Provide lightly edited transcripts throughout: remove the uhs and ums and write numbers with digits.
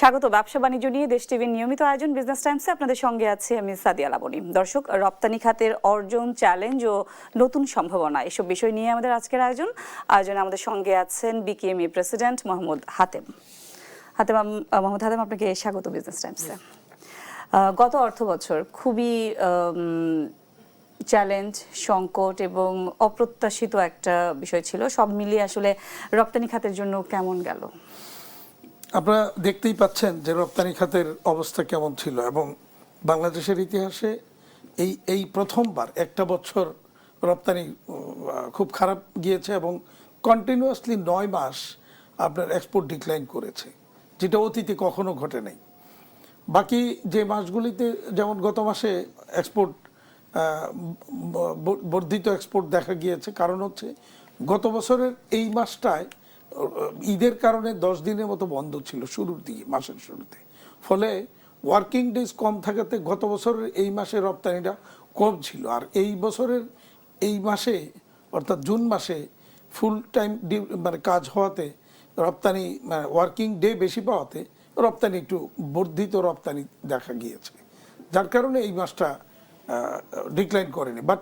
স্বাগত ব্যবসা বাণিজ্য নিয়ে দেশ টিভির নিয়মিত আয়োজন বিজনেস টাইমসে আপনাদের সঙ্গে আছি আমি সাদিয়া লাবনী। দর্শক, রপ্তানি খাতের অর্জন, চ্যালেঞ্জ ও নতুন সম্ভাবনা এসব বিষয় নিয়ে আমাদের আজকের আয়োজনে আমাদের সঙ্গে আছেন বিকেএমই প্রেসিডেন্ট মোহাম্মদ হাতেম। মোহাম্মদ হাতেম, আপনাকে স্বাগত বিজনেস টাইমসে। গত অর্থ বছর খুবই চ্যালেঞ্জ, সংকট এবং অপ্রত্যাশিত একটা বিষয় ছিল। সব মিলিয়ে আসলে রপ্তানি খাতের জন্য কেমন গেল? আপনারা দেখতেই পাচ্ছেন যে রপ্তানি খাতের অবস্থা কেমন ছিল, এবং বাংলাদেশের ইতিহাসে এই প্রথমবার একটা বছর রপ্তানি খুব খারাপ গিয়েছে এবং কন্টিনিউয়াসলি 9 মাস আপনার এক্সপোর্ট ডিক্লাইন করেছে, যেটা অতীতে কখনো ঘটে নাই। বাকি যে মাসগুলিতে যেমন গত মাসে এক্সপোর্ট বর্ধিত এক্সপোর্ট দেখা গিয়েছে, কারণ হচ্ছে গত বছরের এই মাসটায় ঈদের কারণে 10 দিনের মতো বন্ধ ছিল শুরুর দিকে, মাসের শুরুতে। ফলে ওয়ার্কিং ডেজ কম থাকাতে গত বছরের এই মাসে রপ্তানিটা কম ছিল। আর এই বছরের এই মাসে অর্থাৎ জুন মাসে ফুল টাইম মানে কাজ হওয়াতে রপ্তানি ওয়ার্কিং ডে বেশি পাওয়াতে রপ্তানি একটু বর্ধিত রপ্তানি দেখা গিয়েছে, যার কারণে এই মাসটা ডিক্লাইন করেনি। বাট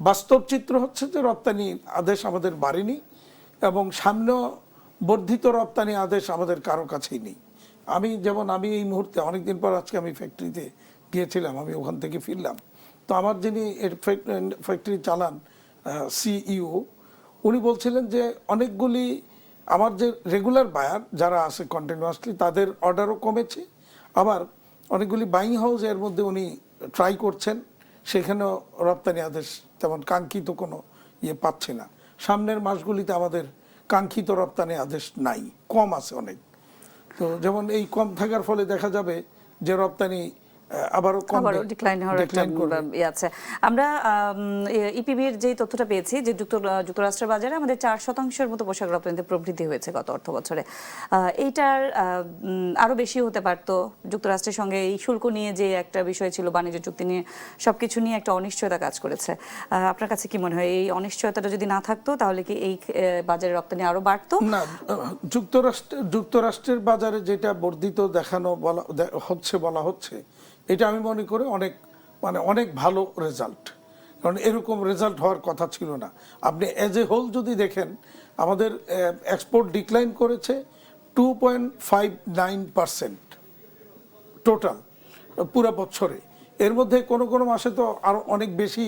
বাস্তব চিত্র হচ্ছে যে রপ্তানি আদেশ আমাদের বাড়েনি এবং সামনে বর্ধিত রপ্তানি আদেশ আমাদের কারো কাছেই নেই। আমি এই মুহূর্তে অনেকদিন পর আজকে আমি ফ্যাক্টরিতে গিয়েছিলাম, আমি ওখান থেকে ফিরলাম। তো আমার যিনি ফ্যাক্টরি চালান সিইও, উনি বলছিলেন যে অনেকগুলি আমার যে রেগুলার বায়ার যারা আছে কন্টিনিউয়াসলি, তাদের অর্ডারও কমেছে। আবার অনেকগুলি বাইং হাউস এর মধ্যে উনি ট্রাই করছেন, সেখানেও রপ্তানি আদেশ তেমন কাঙ্ক্ষিত কোনো পাচ্ছে না। সামনের মাসগুলিতে আমাদের কাঙ্ক্ষিত রপ্তানি আদেশ নাই, কম আছে অনেক। তো যেমন এই কম থাকার ফলে দেখা যাবে যে রপ্তানি আবারও ডিক্লাইন আছে। আমরা ইপিবির যে তথ্যটা পেয়েছি যে যুক্তরাষ্ট্রের বাজারে আমাদের 4% মতো পোশাক রপ্তানিতে প্রবৃদ্ধি হয়েছে গত অর্থ বছরে। এইটার আরো বেশি হতে পারত। যুক্তরাষ্ট্রের সঙ্গে এই শুল্ক নিয়ে যে একটা বিষয় ছিল, বাণিজ্য চুক্তি নিয়ে সবকিছু নিয়ে একটা অনিশ্চয়তা কাজ করেছে। আপনার কাছে কি মনে হয় এই অনিশ্চয়তাটা যদি না থাকতো তাহলে কি এই বাজারে রপ্তানি আরো বাড়তো? না, যুক্তরাষ্ট্রের বাজারে যেটা বর্ধিত দেখানো বলা হচ্ছে এটা আমি মনে করি অনেক ভালো রেজাল্ট, কারণ এরকম রেজাল্ট হওয়ার কথা ছিল না। আপনি এজ এ হোল যদি দেখেন, আমাদের এক্সপোর্ট ডিক্লাইন করেছে 2.59% টোটাল পুরো বছরে। এর মধ্যে কোনো মাসে তো আরো অনেক বেশি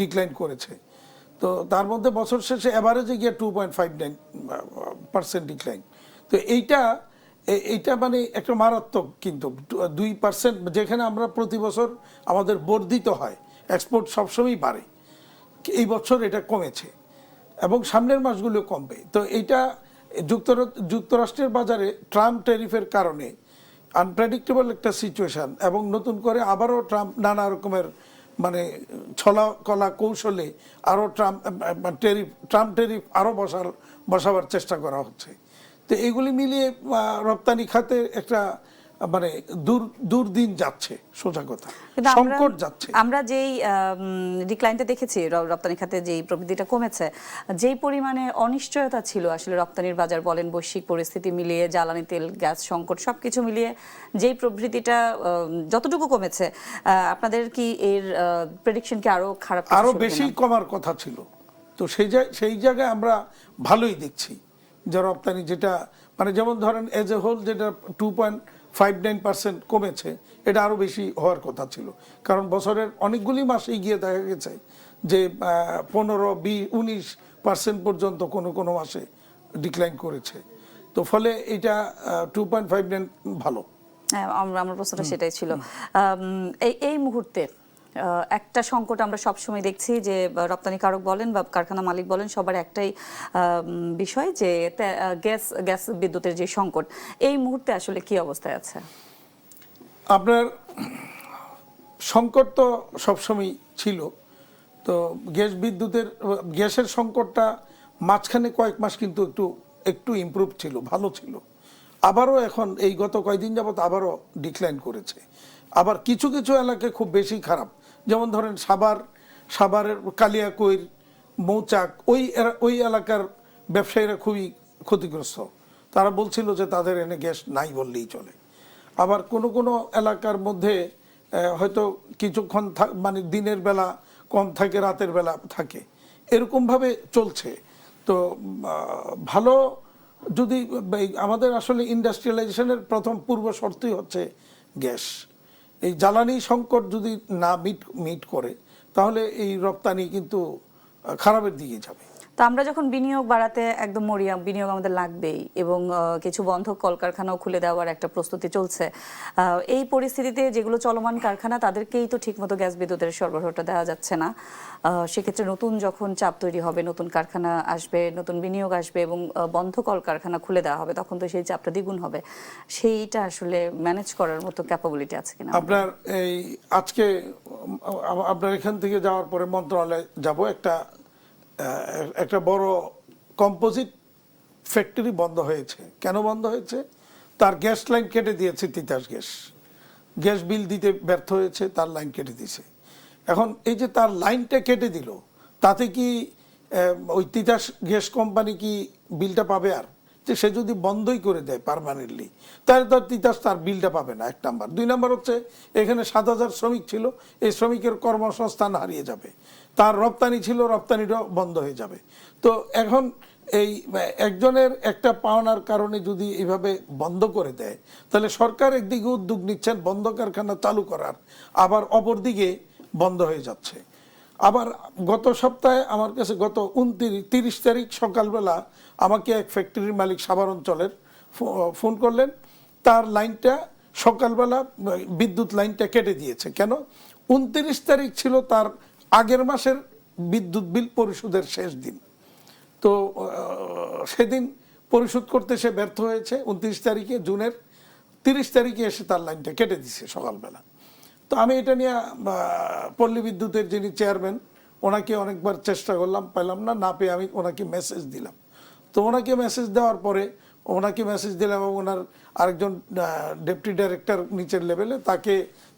ডিক্লাইন করেছে। তো তার মধ্যে বছর শেষে অ্যাভারেজে গিয়ে 2.59% ডিক্লাইন। তো এইটা মানে একটা মারাত্মক, কিন্তু 2%, যেখানে আমরা প্রতি বছর আমাদের বর্ধিত হয়, এক্সপোর্ট সবসময়ই বাড়ে, এই বছর এটা কমেছে এবং সামনের মাসগুলো কমবে। তো এইটা যুক্তরাষ্ট্রের বাজারে ট্রাম্প ট্যারিফের কারণে আনপ্রেডিক্টেবল একটা সিচুয়েশন, এবং নতুন করে আবারও ট্রাম্প নানা রকমের মানে ছলা কলা কৌশলে আরও ট্রাম্প ট্যারিফ আরও বসাবার চেষ্টা করা হচ্ছে। তো এগুলি মিলিয়ে রপ্তানি খাতে একটা মানে দুর্দিন যাচ্ছে, সোজা কথা, সংকট যাচ্ছে। আমরা যেই ডিক্লাইনটা দেখেছি, রপ্তানি খাতে যেই প্রবৃদ্ধিটা কমেছে, যেই পরিমাণে অনিশ্চয়তা ছিল আসলে রপ্তানির বাজার বলেন, বৈশ্বিক পরিস্থিতি মিলিয়ে, জ্বালানি তেল গ্যাস সংকট সবকিছু মিলিয়ে যেই প্রবৃদ্ধিটা যতটুকু কমেছে, আপনাদের কি এর প্রেডিকশন কি আরো খারাপ, আরো বেশি কমার কথা ছিল? তো সেই জায়গায় আমরা ভালোই দেখছি যে রপ্তানি যেটা মানে যেমন ধরেন এজ এ হোল যেটা 2.59% কমেছে, এটা আরও বেশি হওয়ার কথা ছিল। কারণ বছরের অনেকগুলি মাসে গিয়ে দেখা গেছে যে 15, 20, 19% পর্যন্ত কোনো মাসে ডিক্লাইন করেছে। তো ফলে এটা 2.59 ভালো। আমার প্রশ্নটা সেটাই ছিল। এই মুহূর্তে একটা সংকট আমরা সবসময় দেখছি যে রপ্তানিকারক বলেন বা কারখানা মালিক বলেন, সবার একটাই বিষয় যে গ্যাস বিদ্যুতের যে সংকট, এই মুহূর্তে আসলে কি অবস্থায় আছে? আপনার সংকট তো সবসময় ছিল। তো গ্যাসের সংকটটা মাঝখানে কয়েক মাস কিন্তু একটু ইমপ্রুভ ছিল, ভালো ছিল। আবারও এখন এই গত কয়েকদিন যাবত আবারও ডিক্লাইন করেছে। আবার কিছু এলাকায় খুব বেশি খারাপ, যেমন ধরেন সাভারের কালিয়াকৈর, মৌচাক, ওই এলাকার ব্যবসায়ীরা খুবই ক্ষতিগ্রস্ত। তারা বলছিল যে তাদের এনে গ্যাস নাই বললেই চলে। আবার কোনো কোনো এলাকার মধ্যে হয়তো কিছুক্ষণ মানে দিনের বেলা কম থাকে, রাতের বেলা থাকে, এরকমভাবে চলছে। তো ভালো যদি আমাদের আসলে ইন্ডাস্ট্রিয়ালাইজেশনের প্রথম পূর্ব শর্তই হচ্ছে গ্যাস। এই জ্বালানি সংকট যদি না মিট করে তাহলে এই রপ্তানি কিন্তু খারাপের দিকে যাবে। তো আমরা যখন বিনিয়োগ বাড়াতে একদম মরিয়া, বিনিয়োগ আমাদের লাগবেই এবং কিছু বন্ধ কলকারখানাও খুলে দেওয়ার একটা প্রস্তুতি চলছে, এই পরিস্থিতিতে যেগুলো চলমান কারখানা তাদেরকেই তো ঠিকমতো গ্যাস বিদ্যুতের সরবরাহটা দেওয়া যাচ্ছে না। সেক্ষেত্রে নতুন যখন চাপ তৈরি হবে, নতুন কারখানা আসবে, নতুন বিনিয়োগ আসবে এবং বন্ধ কলকারখানা খুলে দেওয়া হবে, তখন তো সেই চাপটা দ্বিগুণ হবে। সেইটা আসলে ম্যানেজ করার মতো ক্যাপাবিলিটি আছে কিনা? আপনার এই আজকে আপনার এখান থেকে যাওয়ার পরে মন্ত্রণালয়ে যাব, একটা বড় কম্পোজিট ফ্যাক্টরি বন্ধ হয়েছে। কেন বন্ধ হয়েছে? তার গ্যাস লাইন কেটে দিয়েছে, তিতাস গ্যাস বিল দিতে ব্যর্থ হয়েছে, তার লাইন কেটে দিয়েছে। এখন এই যে তার লাইনটা কেটে দিল, তাতে কি ওই তিতাস গ্যাস কোম্পানি কি বিলটা পাবে? আর যে সে যদি বন্ধই করে দেয় পার্মানেন্টলি, তাহলে তার তিতাস তার বিলটা পাবে না, 1 নাম্বার। 2 নাম্বার হচ্ছে এখানে 7,000 শ্রমিক ছিল, এই শ্রমিকের কর্মসংস্থান হারিয়ে যাবে, তার রপ্তানি ছিল, রপ্তানিটাও বন্ধ হয়ে যাবে। তো এখন এই একজনের একটা পাওনার কারণে যদি এইভাবে বন্ধ করে দেয়, তাহলে সরকার একদিকে উদ্যোগ নিচ্ছেন বন্ধ কারখানা চালু করার, আবার অপরদিকে বন্ধ হয়ে যাচ্ছে। আবার গত সপ্তাহে আমার কাছে গত 30 তারিখ সকালবেলা আমাকে এক ফ্যাক্টরির মালিক সাভার অঞ্চলের ফোন করলেন, তার লাইনটা সকালবেলা বিদ্যুৎ লাইনটা কেটে দিয়েছে। কেন? 29 তারিখ ছিল তার আগের মাসের বিদ্যুৎ বিল পরিশোধের শেষ দিন। তো সেদিন পরিশোধ করতে সে ব্যর্থ হয়েছে। 29 তারিখে জুনের 30 তারিখে এসে তার লাইনটা কেটে দিছে সকালবেলা। তো আমি এটা নিয়ে পল্লী বিদ্যুতের যিনি চেয়ারম্যান, ওনাকে অনেকবার চেষ্টা করলাম, পেলাম না, না পেয়ে আমি ওনাকে মেসেজ দিলাম। তো ওনাকে মেসেজ দেওয়ার পরে এবং ওনার আরেকজন ডেপুটি ডাইরেক্টর নিচের লেভেলে,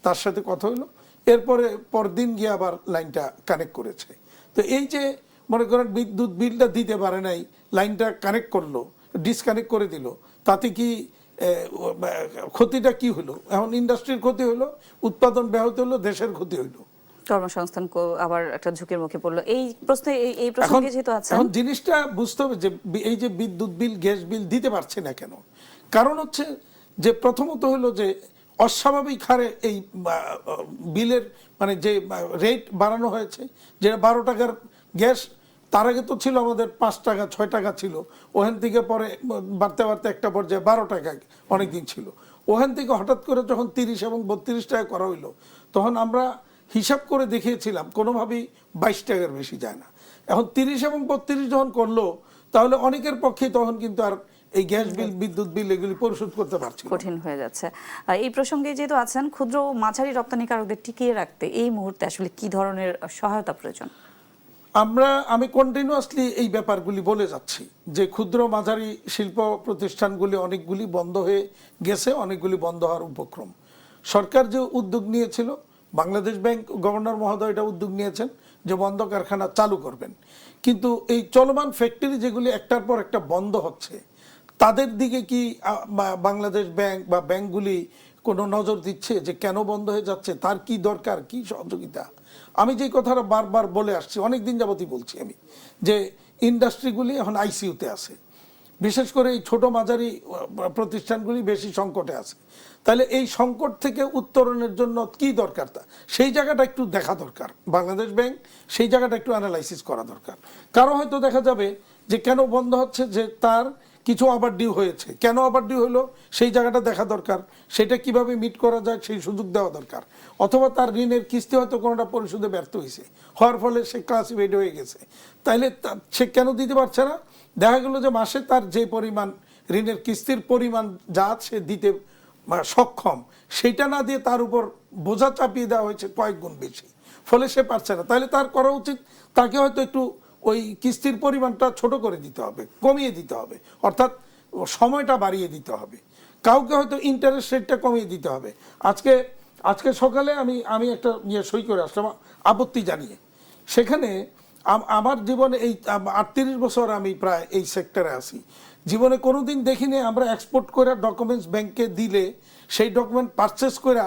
তার সাথে কথা হলো। এরপরে পরদিন গিয়ে আবার লাইনটা কানেক্ট করেছে। তো এই যে মনে করেন বিদ্যুৎ বিলটা দিতে পারে নাই, লাইনটা কানেক্ট করলো, ডিসকানেক্ট করে দিল, তাতে কি ক্ষতিটা কি হলো? এখন ইন্ডাস্ট্রির ক্ষতি হলো, উৎপাদন ব্যাহত হলো, দেশের ক্ষতি হলো, কর্মসংস্থান আবার একটা ঝুঁকির মুখে পড়লো। এই প্রশ্নে এই প্রসঙ্গে যেহেতু আছে, এখন জিনিসটা বুঝতে হবে যে এই যে বিদ্যুৎ বিল, গ্যাস বিল দিতে পারছে না কেন? কারণ হচ্ছে যে প্রথমত হলো যে অস্বাভাবিক হারে এই বিলের মানে যে রেট বাড়ানো হয়েছে, যেটা 12 টাকার গ্যাস, তার আগে তো ছিল আমাদের 5 টাকা 6 টাকা ছিল, ওখান থেকে পরে বাড়তে বাড়তে একটা পর্যায়ে 12 টাকা অনেকদিন ছিল। ওখান থেকে হঠাৎ করে যখন 30 এবং 32 টাকা করা হইলো, তখন আমরা হিসাব করে দেখিয়েছিলাম কোনোভাবেই 22 টাকার বেশি যায় না। এখন 30 এবং 32 যখন করলো, তাহলে অনেকের পক্ষে তখন কিন্তু আর এই গ্যাস বিল, বিদ্যুৎ বিল এগুলি পরিশোধ করতে পারছে, কঠিন হয়ে যাচ্ছে। এই প্রসঙ্গে যেহেতু আছেন, ক্ষুদ্র মাঝারি রপ্তানিকারকদের টিকিয়ে রাখতে এই মুহূর্তে আসলে কি ধরনের সহায়তা প্রয়োজন? আমি কন্টিনিউয়াসলি এই ব্যাপারগুলি বলে যাচ্ছি যে ক্ষুদ্র মাঝারি শিল্প প্রতিষ্ঠানগুলি অনেকগুলি বন্ধ হয়ে গেছে, অনেকগুলি বন্ধ হওয়ার উপক্রম। সরকার যে উদ্যোগ নিয়েছিল, বাংলাদেশ ব্যাংক গভর্নর মহোদয় এটা উদ্যোগ নিয়েছেন যে বন্ধ কারখানা চালু করবেন, কিন্তু এই চলমান ফ্যাক্টরি যেগুলি একটার পর একটা বন্ধ হচ্ছে, তাদের দিকে কি বাংলাদেশ ব্যাংক বা ব্যাংকগুলি কোনো নজর দিচ্ছে যে কেন বন্ধ হয়ে যাচ্ছে, তার কি দরকার, কি সহযোগিতা? আমি যে কথাটা বারবার বলে আসছি, অনেক দিন যাবতই বলছি আমি, যে ইন্ডাস্ট্রিগুলি এখন আইসিইউতে আছে, বিশেষ করে এই ছোট মাঝারি প্রতিষ্ঠানগুলি বেশি সংকটে আছে। তাহলে এই সংকট থেকে উত্তরণের জন্য কি দরকার, সেই জায়গাটা একটু দেখা দরকার। বাংলাদেশ ব্যাংক সেই জায়গাটা একটু অ্যানালাইসিস করা দরকার। কারো হয়তো দেখা যাবে যে কেন বন্ধ হচ্ছে, যে তার কিছু ওভার ডিউ হয়েছে, কেন ওভার ডিউ হলো সেই জায়গাটা দেখা দরকার, সেটা কিভাবে মিট করা যায় সেই সুযোগ দেওয়া দরকার। অথবা তার ঋণের কিস্তি হয়তো কোনোটা পরিশোধে ব্যর্থ হয়েছে, হওয়ার ফলে সে ক্লাসিফাইড হয়ে গেছে, তাইলে সে কেন দিতে পারছে না? দেখা গেল যে মাসে তার যে পরিমাণ ঋণের কিস্তির পরিমাণ যা সে দিতে সক্ষম, সেইটা না দিয়ে তার উপর বোঝা চাপিয়ে দেওয়া হয়েছে কয়েক গুণ বেশি, ফলে সে পারছে না। তাহলে তার করা উচিত তাকে হয়তো একটু ওই কিস্তির পরিমাণটা ছোট করে দিতে হবে, কমিয়ে দিতে হবে, অর্থাৎ সময়টা বাড়িয়ে দিতে হবে, কাউকে হয়তো ইন্টারেস্ট রেটটা কমিয়ে দিতে হবে। আজকে সকালে আমি একটা সই করে আসলাম আপত্তি জানিয়ে। সেখানে আমার জীবনে এই 38 বছর আমি প্রায় এই সেক্টরে আছি, জীবনে কোনোদিন দেখিনি আমরা এক্সপোর্ট করে ডকুমেন্টস ব্যাংকে দিলে সেই ডকুমেন্ট পারচেস করে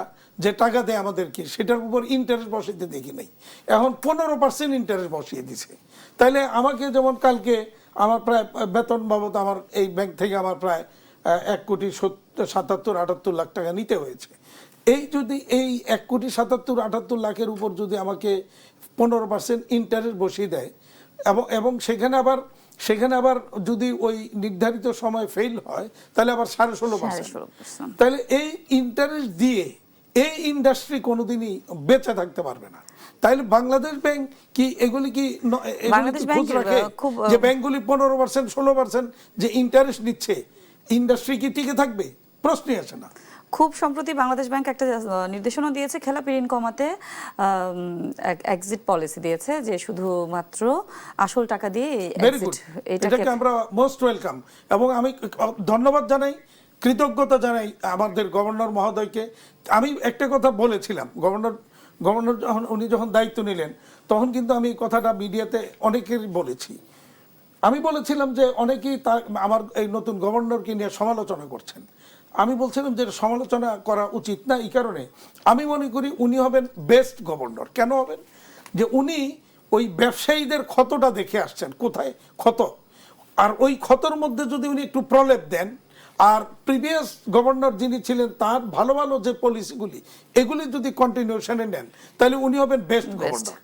যে টাকা দেয় আমাদেরকে সেটার উপর ইন্টারেস্ট বসাইতে দেখি নাই। এখন 15% ইন্টারেস্ট বসিয়ে দিছে। তাইলে আমাকে যেমন কালকে আমার প্রায় বেতন বাবদ আমার এই ব্যাংক থেকে আমার প্রায় 1,77,78 লাখ টাকা নিতে হয়েছে। এই যদি এই 1,77,78 লাখের উপর যদি আমাকে 15% ইন্টারেস্ট বসিয়ে দেয় এবং সেখানে আবার যদি ওই নির্ধারিত সময় ফেল হয় তাহলে আবার 16.5%। তাহলে এই ইন্টারেস্ট দিয়ে এই ইন্ডাস্ট্রি কোনোদিনই বেঁচে থাকতে পারবে না। তাইলে বাংলাদেশ ব্যাংক কি এগুলি কি খোঁজ রাখে যে ব্যাংকগুলি 15% 16% যে ইন্টারেস্ট নিচ্ছে ইন্ডাস্ট্রি কি টিকে থাকবে? প্রশ্নই আসে না। খুব সম্প্রতি বাংলাদেশ ব্যাংক একটা নির্দেশনা দিয়েছে খেলাপি ঋণ কমাতে, এক্সিট পলিসি দিয়েছে যে শুধুমাত্র আসল টাকা দিয়ে এক্সিট। এটাকে আমরা মোস্ট ওয়েলকাম এবং আমি ধন্যবাদ জানাই, কৃতজ্ঞতা জানাই আমাদের গভর্নর মহোদয়কে। আমি একটা কথা বলেছিলাম, গভর্নর উনি যখন দায়িত্ব নিলেন তখন কিন্তু আমি কথাটা মিডিয়াতে অনেকেরই বলেছি। আমি বলেছিলাম যে অনেকেই আমার এই নতুন গভর্নরকে নিয়ে সমালোচনা করছেন। আমি বলছিলাম যে সমালোচনা করা উচিত না, এই কারণে আমি মনে করি উনি হবেন বেস্ট গভর্নর। কেন হবেন? যে উনি ওই ব্যবসায়ীদের ক্ষতটা দেখে আসছেন, কোথায় ক্ষত, আর ওই ক্ষতর মধ্যে যদি উনি একটু প্রলেপ দেন, আর প্রিভিয়াস গভর্নর যিনি ছিলেন তার ভালো ভালো যে পলিসিগুলি এগুলি যদি কন্টিনিউশনে নেন তাহলে উনি হবেন বেস্ট গভর্নর।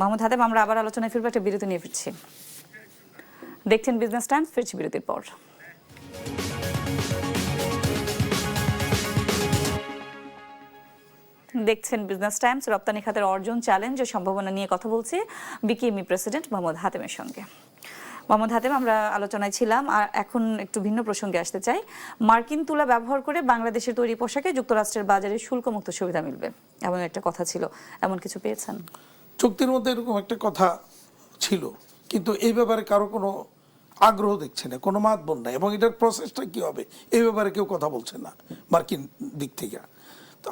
মাহমুদ হাতেম, আমরা আবার আলোচনায় ফিরবো, একটা বিরতি নিয়ে ফিরছি। দেখছেন বিজনেস টাইমস, ফিরছি বিরতির পর। দেখছেন বিজনেস টাইমস। রপ্তানি খাতের অর্জন, চ্যালেঞ্জ ও সম্ভাবনা নিয়ে কথা বলছি বিকেএমই প্রেসিডেন্ট মোহাম্মদ হাতেমের সঙ্গে। মোহাম্মদ হাতেম, আমরা আলোচনায় ছিলাম, আর এখন একটু ভিন্ন প্রসঙ্গে আসতে চাই। মার্কিন তুলা ব্যবহার করে বাংলাদেশের তৈরি পোশাকে যুক্তরাষ্ট্রের বাজারে শুল্কমুক্ত সুবিধা মিলবে, এমন একটা কথা ছিল, এমন কিছু পেয়েছেন? চুক্তির মধ্যে এরকম একটা কথা ছিল, কিন্তু এই ব্যাপারে কারো কোনো আগ্রহ দেখছে না, কোনো মাতবল নাই, এবং এটার প্রসেসটা কি হবে এই ব্যাপারে কেউ কথা বলছে না মার্কিন দিক থেকে। তো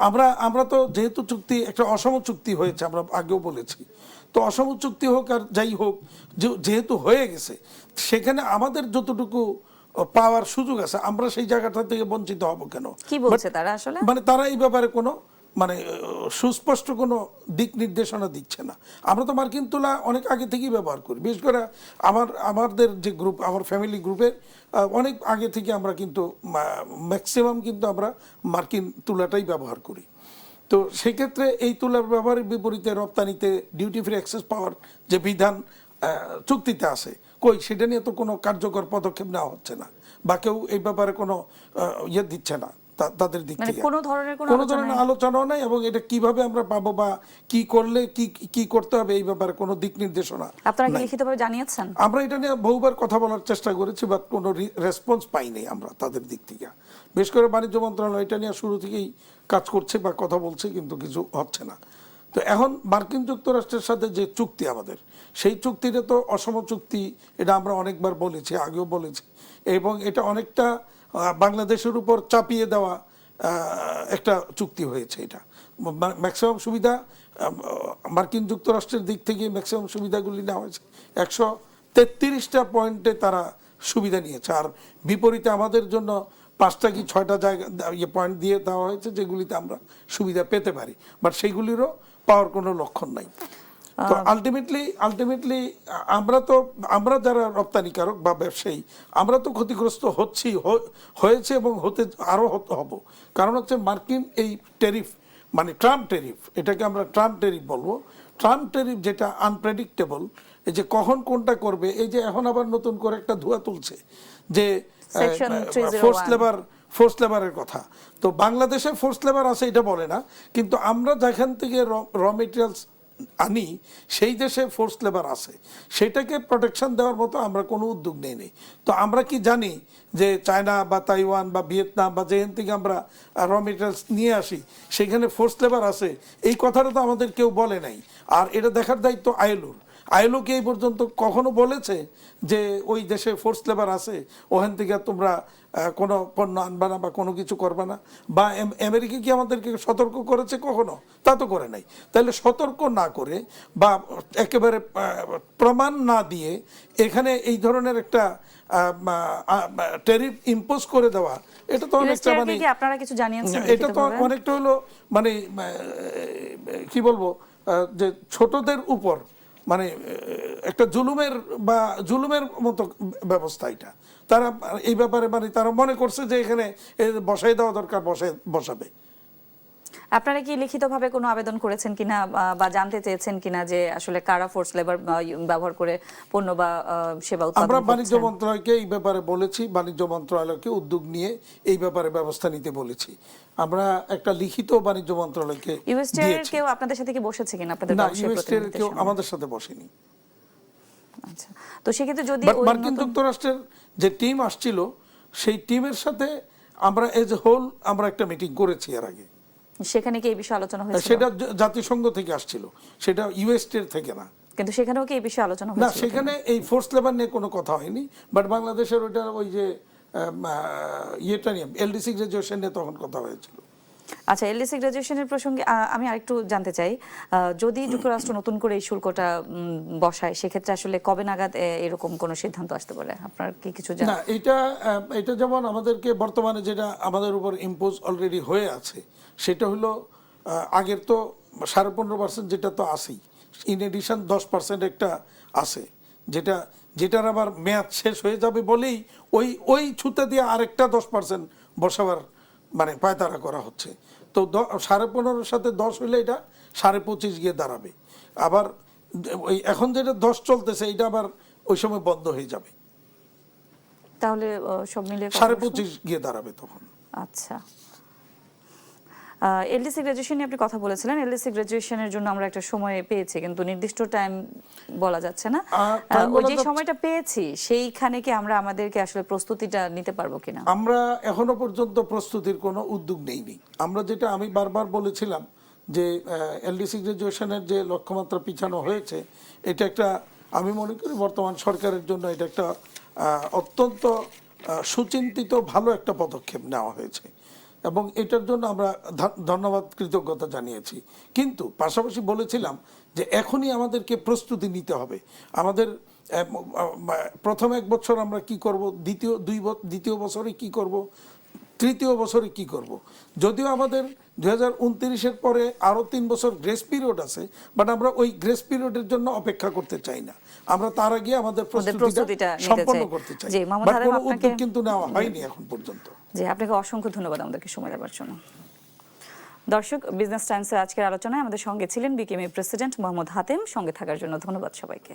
আমরা তো যেহেতু চুক্তি একটা অসম চুক্তি হয়েছে, আমরা আগেও বলেছি, তো অসম চুক্তি হোক আর যাই হোক, যেহেতু হয়ে গেছে সেখানে আমাদের যতটুকু পাওয়ার সুযোগ আছে আমরা সেই জায়গাটা থেকে বঞ্চিত হব কেন? কি বলছে তারা আসলে? মানে তারা এই ব্যাপারে কোনো সুস্পষ্ট কোনো দিক নির্দেশনা দিচ্ছে না। আমরা তো মার্কিন তুলা অনেক আগে থেকেই ব্যবহার করি, বিশেষ করে আমাদের যে গ্রুপ, আমার ফ্যামিলি গ্রুপের অনেক আগে থেকে আমরা কিন্তু ম্যাক্সিমাম কিন্তু আমরা মার্কিন তুলাটাই ব্যবহার করি। তো সেক্ষেত্রে এই তুলার ব্যবহারের বিপরীতে রপ্তানিতে ডিউটি ফ্রি অ্যাক্সেস পাওয়ার যে বিধান চুক্তিতে আছে, সেটা নিয়ে তো কোনো কার্যকর পদক্ষেপ নেওয়া হচ্ছে না, বা কেউ এই ব্যাপারে কোনো ইয়ে দিচ্ছে না তাদের দিক থেকে, কোনো ধরনের আলোচনাও নাই, এবং এটা কিভাবে আমরা পাবো বা কি করলে কি করতে হবে এই ব্যাপারে কোনো দিক নির্দেশনা। আপনারা কি লিখিতভাবে জানিয়েছেন? আমরা এটা নিয়ে বহুবার কথা বলার চেষ্টা করেছি, বাট কোনো রেসপন্স পাইনি আমরা তাদের দিক থেকে। বিশেষ করে বাণিজ্য মন্ত্রণালয় এটা নিয়ে শুরু থেকেই কাজ করছে বা কথা বলছে, কিন্তু কিছু হচ্ছে না। তো এখন মার্কিন যুক্তরাষ্ট্রের সাথে যে চুক্তি আমাদের, সেই চুক্তিটা তো অসম চুক্তি, এটা আমরা অনেকবার বলেছি, আগেও বলেছি, এবং এটা অনেকটা বাংলাদেশের উপর চাপিয়ে দেওয়া একটা চুক্তি হয়েছে। এটা ম্যাক্সিমাম সুবিধা মার্কিন যুক্তরাষ্ট্রের দিক থেকে ম্যাক্সিমাম সুবিধাগুলি নেওয়া হয়েছে, 133টা পয়েন্টে তারা সুবিধা নিয়েছে, আর বিপরীতে আমাদের জন্য 5টা কি 6টা জায়গা পয়েন্ট দিয়ে দেওয়া হয়েছে যেগুলিতে আমরা সুবিধা পেতে পারি, বাট সেইগুলিরও পাওয়ার কোনো লক্ষণ নাই। তো আলটিমেটলি আমরা যারা রপ্তানিকারক বা ব্যবসায়ী, আমরা তো ক্ষতিগ্রস্ত হয়েছে এবং হতে আরও হব। কারণ হচ্ছে মার্কিন এই ট্যারিফ, মানে ট্রাম্প ট্যারিফ, এটাকে আমরা ট্রাম্প ট্যারিফ বলবো। ট্রাম্প ট্যারিফ যেটা আনপ্রেডিক্টেবল, এই যে কখন কোনটা করবে, এই যে এখন আবার নতুন করে একটা ধোঁয়া তুলছে যে ফোর্স লেবারের কথা। তো বাংলাদেশে ফোর্স লেবার আছে এটা বলে না, কিন্তু আমরা যেখান থেকে র মেটেরিয়ালস আনি সেই দেশে ফোর্স লেবার আছে, সেটাকে প্রোটেকশন দেওয়ার মতো আমরা কোনো উদ্যোগ নেই। তো আমরা কি জানি যে চায়না বা তাইওয়ান বা ভিয়েতনাম বা যেখান থেকে আমরা র মেটেরিয়ালস নিয়ে আসি সেখানে ফোর্স লেবার আছে, এই কথাটা তো আমাদের কেউ বলে নাই। আর এটা দেখার দায়িত্ব আইএলওর। আইএলও কি এই পর্যন্ত কখনো বলেছে যে ওই দেশে ফোর্স লেবার আছে, ওখান থেকে তোমরা কোনো পণ্য আনবা না বা কোনো কিছু করবা না? বা আমেরিকা কি আমাদেরকে সতর্ক করেছে কখনো? তা তো করে নাই। তাহলে সতর্ক না করে বা একেবারে প্রমাণ না দিয়ে এখানে এই ধরনের একটা ট্যারিফ ইম্পোজ করে দেওয়া, এটা তো অনেকটা মানে আপনারা কিছু জানিয়েছেন? এটা তো অনেকটা হলো মানে কি বলবো, যে ছোটদের উপর মানে একটা জুলুমের মতো ব্যবস্থা এটা। তারা এই ব্যাপারে মানে তারা মনে করছে যে এখানে বসাই দেওয়া দরকার, বসাবে। আপনারা কি লিখিতভাবে কোনো আবেদন করেছেন কিনা বা জানতে চেয়েছেন কিনা যে আসলে কারা ফোর্স লেবার ব্যবহার করে পণ্য বা সেবা উৎপাদন করছেন? আমরা বাণিজ্য মন্ত্রণালয়কে এই ব্যাপারে বলেছি, বাণিজ্য মন্ত্রণালয়কে উদ্যোগ নিয়ে এই ব্যাপারে ব্যবস্থা নিতে বলেছি। আমরা একটা লিখিত বাণিজ্য মন্ত্রণালয়কে দিয়েছি। কেউ আপনাদের সাথে কি বসেছে কিনা? আপনাদের না, ইউএসটির কেউ আমাদের সাথে বসেনি। আচ্ছা, তো সেক্ষেত্রে যদি মার্কিন যুক্তরাষ্ট্রের যে টিম আসছিল সেই টিমের সাথে আমরা এজ এ হোল আমরা একটা মিটিং করেছি এর আগে। সেখানে কি এই বিষয়ে আলোচনা হয়েছিল? সেটা জাতিসংঘ থেকে আসছিল, সেটা ইউএসটির থেকে না। কিন্তু সেখানেও কি এই বিষয়ে আলোচনা হয়েছিল? না, সেখানে এই ফোর্স লেবার নিয়ে কোনো কথা হয়নি। বাট বাংলাদেশের ওইটা ওই যে ইয়েটা নিয়ে এলডিসি গ্রাজুয়েশন নিয়ে তখন কথা হয়েছিল। আচ্ছা, এলডিসি গ্রাজুয়েশনের প্রসঙ্গে আমি আরেকটু জানতে চাই, যদি যুক্তরাষ্ট্র নতুন করে এই শুল্কটা বসায়, সেক্ষেত্রে আসলে কবে নাগাদ এরকম কোনো সিদ্ধান্ত আসতে পারে? আপনার কি কিছু জানেন? না, এটা যেমন আমাদেরকে বর্তমানে যেটা আমাদের উপর ইম্পোজ অলরেডি হয়ে আছে, সেটা হলো আগের তো 15.5% যেটা তো আছেই, ইন এডিশন 10% একটা আছে, যেটার আবার মেয়াদ শেষ হয়ে যাবে বলেই ওই ছুতে দিয়ে আরেকটা 10% বসাবার মানে পায়তারা করা হচ্ছে। তো 15.5 সাথে 10 হইলে এটা 25.5 গিয়ে দাঁড়াবে। আবার ওই এখন যেটা 10 চলতেছে এটা আবার ওই সময় বন্ধ হয়ে যাবে, তাহলে সব মিলিয়ে 25.5 গিয়ে দাঁড়াবে তখন। আচ্ছা, এলডিসি গ্রাজুয়েশন নিয়ে আপনি কথা বলেছিলেন। এলডিসি গ্রাজুয়েশনের জন্য আমরা একটা সময় পেয়েছি, কিন্তু নির্দিষ্ট টাইম বলা যাচ্ছে না। ওই যে সময়টা পেয়েছি সেইখানে কি আমরা আমাদেরকে আসলে প্রস্তুতিটা নিতে পারবো কিনা? আমরা এখনো পর্যন্ত প্রস্তুতির কোনো উদ্যোগ নেইনি। আমরা যেটা আমি বারবার বলেছিলাম যে এলডিসি গ্রাজুয়েশনের যে লক্ষ্যমাত্রা পিছানো হয়েছে, এটা একটা আমি মনে করি বর্তমান সরকারের জন্য এটা একটা অত্যন্ত সুচিন্তিত ভালো একটা পদক্ষেপ নেওয়া হয়েছে এবং এটার জন্য আমরা ধন্যবাদ, কৃতজ্ঞতা জানিয়েছি। কিন্তু পাশাপাশি বলেছিলাম যে এখনই আমাদেরকে প্রস্তুতি নিতে হবে। আমাদের প্রথম 1 বছর আমরা কি করব, দ্বিতীয় বছরে কি করব, তৃতীয় বছরে কি করব। যদিও আমাদের 2029-এর পরে আরো 3 বছর গ্রেস পিরিয়ড আছে, বাট আমরা ওই গ্রেস পিরিয়ডের জন্য অপেক্ষা করতে চাই না। আমরা তার আগে আমাদের প্রস্তুতিটা সম্পন্ন করতে চাই। বাট কোনো উদ্যোগ কিন্তু নেওয়া হয়নি এখন পর্যন্ত। জি, আপনাকে অসংখ্য ধন্যবাদ আমাদেরকে সময় দেওয়ার জন্য। দর্শক, বিজনেস টাইমসের আজকের আলোচনায় আমাদের সঙ্গে ছিলেন বিকেএমই প্রেসিডেন্ট মোহাম্মদ হাতেম। সঙ্গে থাকার জন্য ধন্যবাদ সবাইকে।